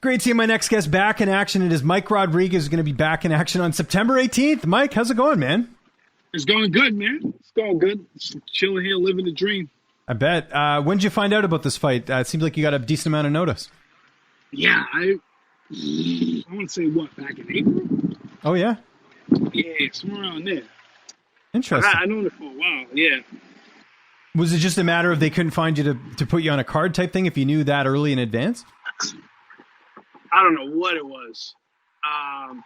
Great seeing my next guest back in action. It is Mike Rodriguez, is going to be back in action on September 18th. Mike, how's it going, man? It's going good, man. It's going good. Just chilling here, living the dream. I bet. When did you find out about this fight? It seems like you got a decent amount of notice. Yeah, I want to say, back in April? Oh, yeah? Yeah, somewhere around there. Interesting. I known it for a while, yeah. Was it just a matter of they couldn't find you to put you on a card type thing if you knew that early in advance? I don't know what it was.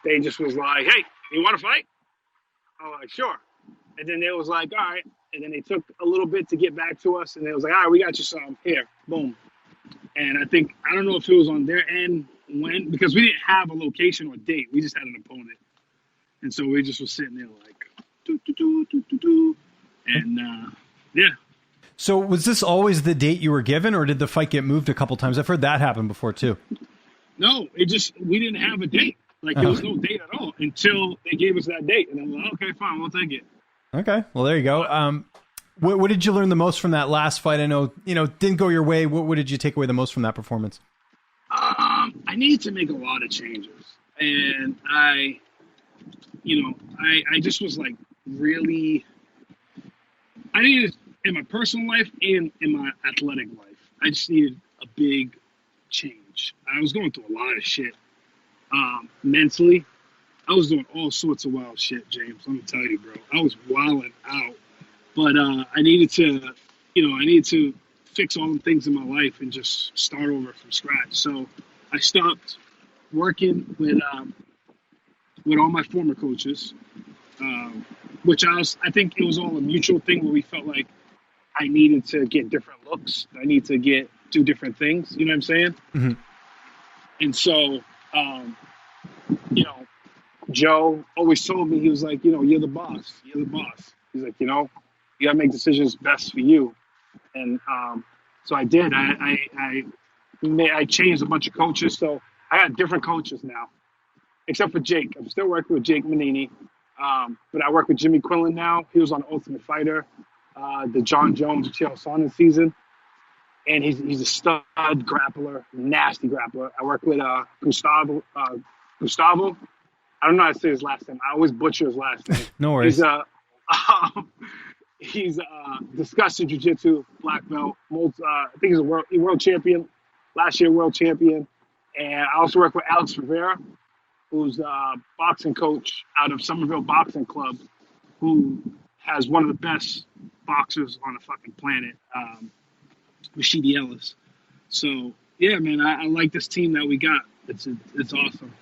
They just was like, hey, you want to fight? I was like, sure. And then they was like, all right. And then they took a little bit to get back to us. And they was like, all right, we got you some. Here, boom. And I don't know if it was on their end when, because we didn't have a location or date. We just had an opponent. And so we just was sitting there like, do. And, yeah. So was this always the date you were given, or did the fight get moved a couple times? I've heard that happen before, too. No, we didn't have a date. Like, there was no date at all until they gave us that date. And I'm like, okay, fine, we'll take it. Okay, well, there you go. What did you learn the most from that last fight? I know, didn't go your way. What did you take away the most from that performance? I needed to make a lot of changes. And I just was like really, I needed, in my personal life and in my athletic life, I just needed a big change. I was going through a lot of shit. Mentally, I was doing all sorts of wild shit, James. Let me tell you, bro. I was wilding out. But I needed to fix all the things in my life and just start over from scratch. So I stopped working with all my former coaches, which I think it was all a mutual thing where we felt like I needed to get different looks. I need to do different things. You know what I'm saying? Mm-hmm. And so, Joe always told me, he was like, you're the boss. You're the boss. He's like, you got to make decisions best for you. And so I did. I changed a bunch of coaches. So I got different coaches now, except for Jake. I'm still working with Jake Manini. But I work with Jimmy Quinlan now. He was on Ultimate Fighter, the John Jones and Chael Sonnen season. And he's a stud grappler, nasty grappler. I work with Gustavo. I don't know how to say his last name. I always butcher his last name. No worries. He's disgusting jiu-jitsu black belt. I think he's a world champion. Last year, world champion. And I also work with Alex Rivera, who's a boxing coach out of Somerville Boxing Club, who has one of the best boxers on the fucking planet, Rashidi Ellis. So, yeah, man, I like this team that we got. It's awesome.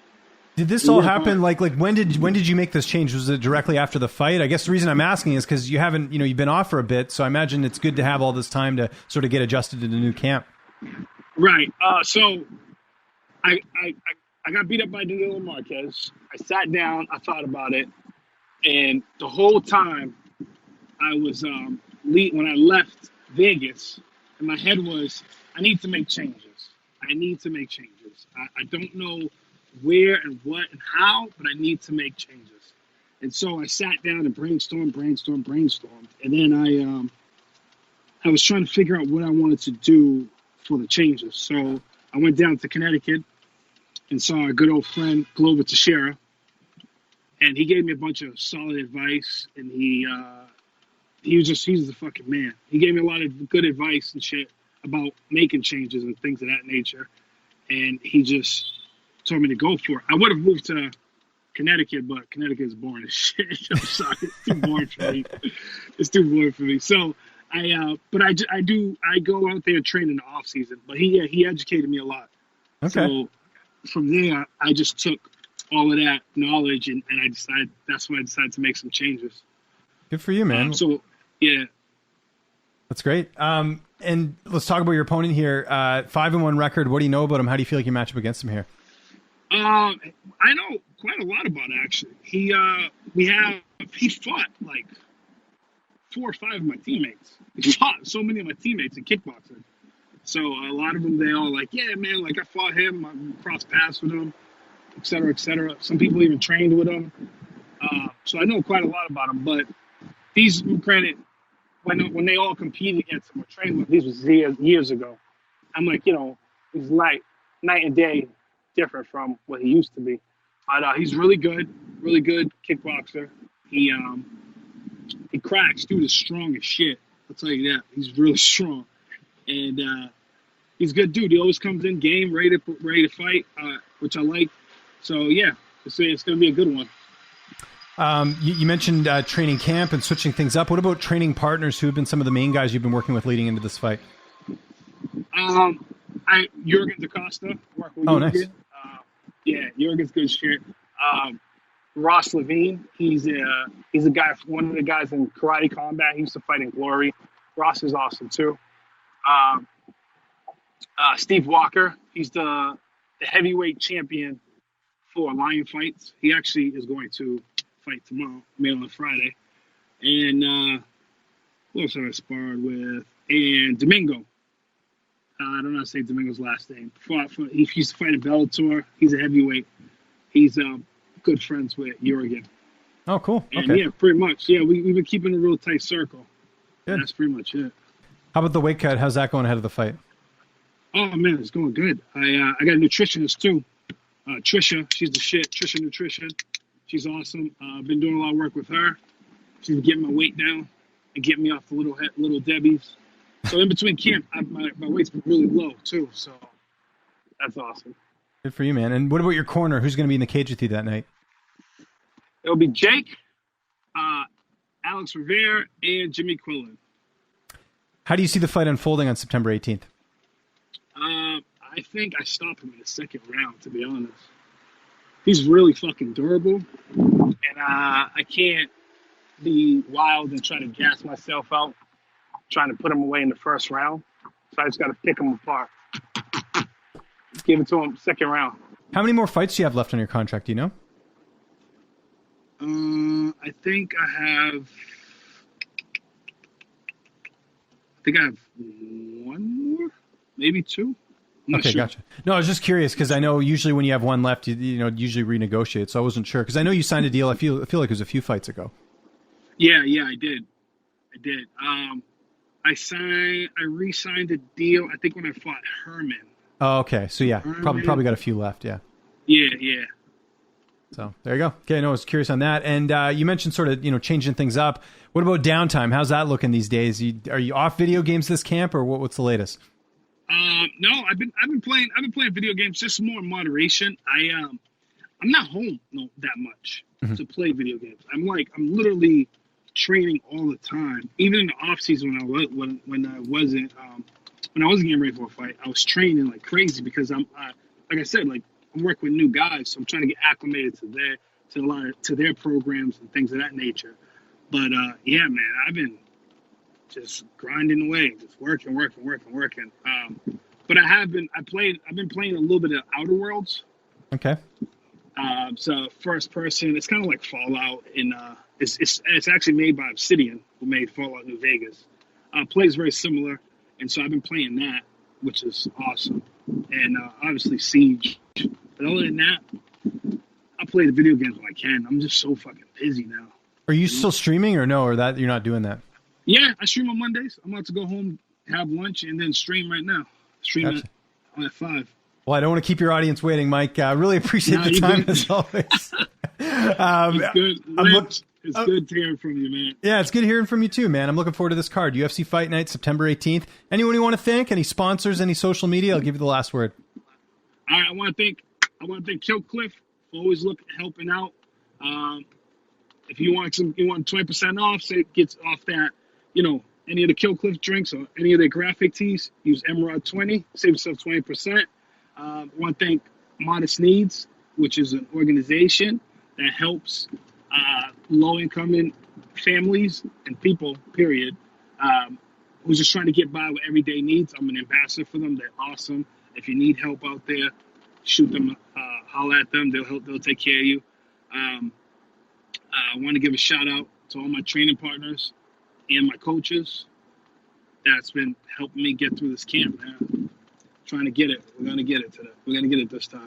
Did this all happen? Like when did you make this change? Was it directly after the fight? I guess the reason I'm asking is because you haven't, you've been off for a bit. So I imagine it's good to have all this time to sort of get adjusted to the new camp. Right. So I got beat up by Danilo Marquez. I sat down. I thought about it. And the whole time I was, when I left Vegas, and my head was, I need to make changes. I don't know where and what and how, but I need to make changes. And so I sat down and brainstormed. And then I was trying to figure out what I wanted to do for the changes. So I went down to Connecticut and saw our good old friend, Glover Teixeira. And he gave me a bunch of solid advice. And he's the fucking man. He gave me a lot of good advice and shit about making changes and things of that nature. And he just told me to go for it. I would have moved to Connecticut, but Connecticut is boring as shit. I'm sorry, it's too boring for me. So I go out there and train in the off season. But he educated me a lot. Okay. So from there, I just took all of that knowledge and that's when I decided to make some changes. Good for you, man. So yeah, that's great. And let's talk about your opponent here. 5-1 record. What do you know about him? How do you feel like you match up against him here? I know quite a lot about it, actually. He fought like 4 or 5 of my teammates. He fought so many of my teammates in kickboxing. So a lot of them, they all like, yeah, man, like I fought him, I crossed paths with him, et cetera, et cetera. Some people even trained with him. So I know quite a lot about him, but these, granted, when they all competed against him or trained with him, these was years ago. I'm like, it's night and day different from what he used to be. But he's really good kickboxer. He cracks. Dude is strong as shit. I'll tell you that. He's really strong, and he's a good dude. He always comes in game, ready to fight, which I like. So yeah, it's going to be a good one. You mentioned training camp and switching things up. What about training partners? Who have been some of the main guys you've been working with leading into this fight? Jurgen DaCosta. Work with Oh, Jurgen. nice. Yeah, Jurgen's good shit. Ross Levine. He's a guy, one of the guys in Karate Combat. He used to fight in Glory. Ross is awesome too. Steve Walker. He's the heavyweight champion for Lion Fights. He actually is going to fight tomorrow, maybe on Friday. And who else have I sparred with? And Domingo. I don't know how to say Domingo's last name. He used to fight at Bellator. He's a heavyweight. He's good friends with Jurgen. Oh, cool. And okay. yeah, pretty much. Yeah, we've been keeping a real tight circle. Good. That's pretty much it. How about the weight cut? How's that going ahead of the fight? Oh man, it's going good. I got a nutritionist too. Trisha, she's the shit. Trisha Nutrition. She's awesome. I've been doing a lot of work with her. She's been getting my weight down and getting me off the little Debbie's. So in between camp, my weight's been really low too. So that's awesome. Good for you, man. And what about your corner? Who's going to be in the cage with you that night? It'll be Jake, Alex Rivera, and Jimmy Quillen. How do you see the fight unfolding on September 18th? I think I stop him in the second round, to be honest. He's really fucking durable, and I can't be wild and try to gas myself out trying to put him away in the first round. So I just got to pick him apart. Give it to him second round. How many more fights do you have left on your contract? Do you know? I think I have one more, maybe two. Okay, sure. Gotcha. No, I was just curious because I know usually when you have one left, you usually renegotiate. So I wasn't sure because I know you signed a deal. I feel like it was a few fights ago. Yeah, I did. I re-signed a deal. I think when I fought Herman. Oh, okay. So yeah, probably got a few left. Yeah. Yeah. So there you go. Okay, no, I was curious on that. And you mentioned sort of changing things up. What about downtime? How's that looking these days? Are you off video games this camp, or what's the latest? No, I've been playing video games, just more in moderation. I'm not home that much to play video games. I'm literally training all the time. Even in the off season when I wasn't getting ready for a fight, I was training like crazy because I'm like I said, like I'm working with new guys, so I'm trying to get acclimated to their programs and things of that nature. But yeah, man, I've been just grinding away, just working. But I've been playing a little bit of Outer Worlds. Okay. So first person, it's kind of like Fallout it's actually made by Obsidian, who made Fallout New Vegas. Plays very similar, and so I've been playing that, which is awesome. And obviously Siege. But other than that, I play the video games when I can. I'm just so fucking busy now. Are you still streaming or no, or that you're not doing that? Yeah, I stream on Mondays. I'm about to go home, have lunch, and then stream right now. Stream at 5. Well, I don't want to keep your audience waiting, Mike. I really appreciate the time as always. It's good. It's good hearing from you, man. Yeah, it's good hearing from you too, man. I'm looking forward to this card. UFC Fight Night, September 18th. Anyone you want to thank? Any sponsors? Any social media? I'll give you the last word. All right, I want to thank Kill Cliff for always helping out. If you want 20% off, say it gets off that, any of the Kill Cliff drinks or any of their graphic tees, use Emerald 20, save yourself 20%. I want to thank Modest Needs, which is an organization that helps low-income families and people, period, who's just trying to get by with everyday needs. I'm an ambassador for them. They're awesome. If you need help out there, shoot them, holler at them. They'll take care of you. I want to give a shout out to all my training partners and my coaches. That's been helping me get through this camp, man. Trying to get it. We're going to get it today. We're going to get it this time.